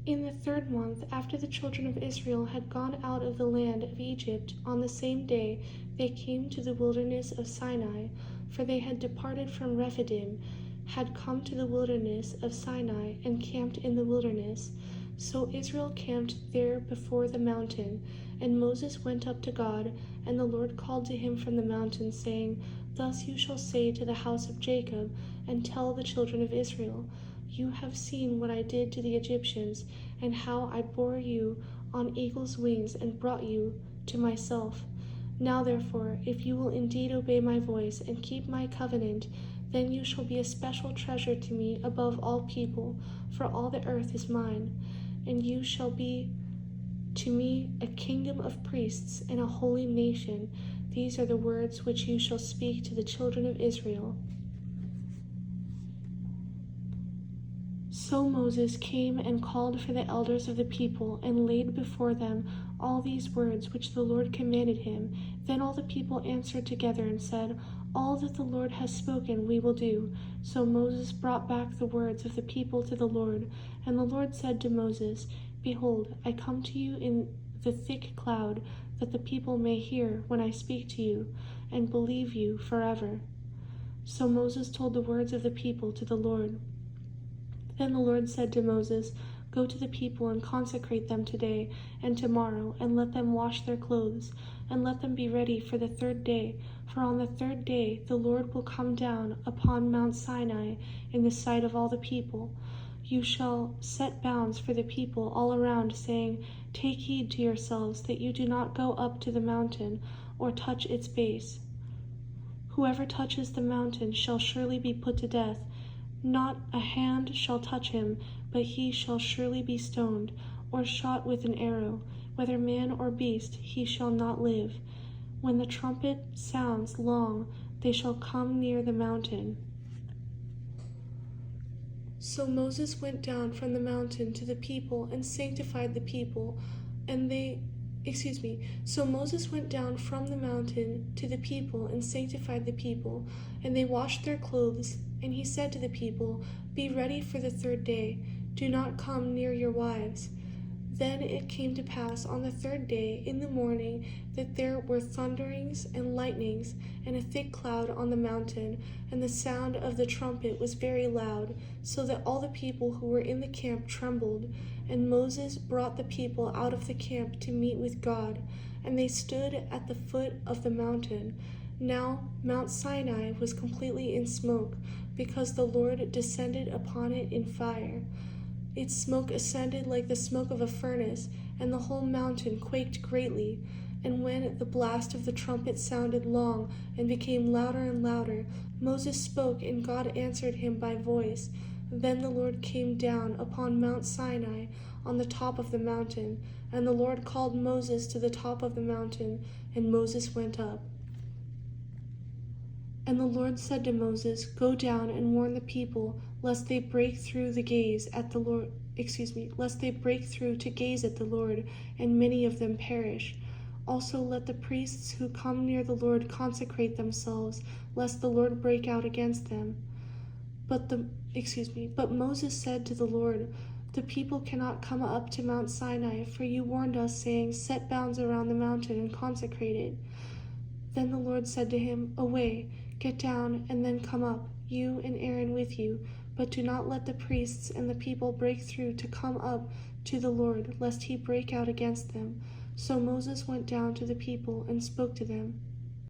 In the 3rd month, after the children of Israel had gone out of the land of Egypt, on the same day they came to the wilderness of Sinai, for they had departed from Rephidim, had come to the wilderness of Sinai, and camped in the wilderness. So Israel camped there before the mountain, and Moses went up to God, and the Lord called to him from the mountain, saying, Thus you shall say to the house of Jacob, and tell the children of Israel, You have seen what I did to the Egyptians, and how I bore you on eagle's wings and brought you to myself. Now therefore, if you will indeed obey my voice and keep my covenant, then you shall be a special treasure to me above all people, for all the earth is mine, and you shall be to me a kingdom of priests and a holy nation. These are the words which you shall speak to the children of Israel. So Moses came and called for the elders of the people, and laid before them all these words which the Lord commanded him. Then all the people answered together and said, All that the Lord has spoken we will do. So Moses brought back the words of the people to the Lord. And the Lord said to Moses, Behold, I come to you in the thick cloud, that the people may hear when I speak to you, and believe you forever. So Moses told the words of the people to the Lord. Then the Lord said to Moses, Go to the people and consecrate them today and tomorrow, and let them wash their clothes, and let them be ready for the 3rd day. For on the 3rd day the Lord will come down upon Mount Sinai in the sight of all the people. You shall set bounds for the people all around, saying, Take heed to yourselves that you do not go up to the mountain or touch its base. Whoever touches the mountain shall surely be put to death. Not a hand shall touch him, but he shall surely be stoned, or shot with an arrow. Whether man or beast, he shall not live. When the trumpet sounds long, they shall come near the mountain. So Moses went down from the mountain to the people and sanctified the people, So Moses went down from the mountain to the people and sanctified the people, and they washed their clothes. And he said to the people, Be ready for the 3rd day. Do not come near your wives. Then it came to pass on the 3rd day in the morning that there were thunderings and lightnings and a thick cloud on the mountain, and the sound of the trumpet was very loud, so that all the people who were in the camp trembled. And Moses brought the people out of the camp to meet with God, and they stood at the foot of the mountain. Now Mount Sinai was completely in smoke, because the Lord descended upon it in fire. Its smoke ascended like the smoke of a furnace, and the whole mountain quaked greatly. And when the blast of the trumpet sounded long and became louder and louder, Moses spoke, and God answered him by voice. Then the Lord came down upon Mount Sinai on the top of the mountain, and the Lord called Moses to the top of the mountain, and Moses went up. And the Lord said to Moses, Go down and warn the people, lest they break through to gaze at the Lord, and many of them perish. Also let the priests who come near the Lord consecrate themselves, lest the Lord break out against them. But Moses said to the Lord, The people cannot come up to Mount Sinai, for you warned us, saying, Set bounds around the mountain and consecrate it. Then the Lord said to him, Away, get down, and then come up, you and Aaron with you, but do not let the priests and the people break through to come up to the Lord, lest he break out against them. So Moses went down to the people and spoke to them.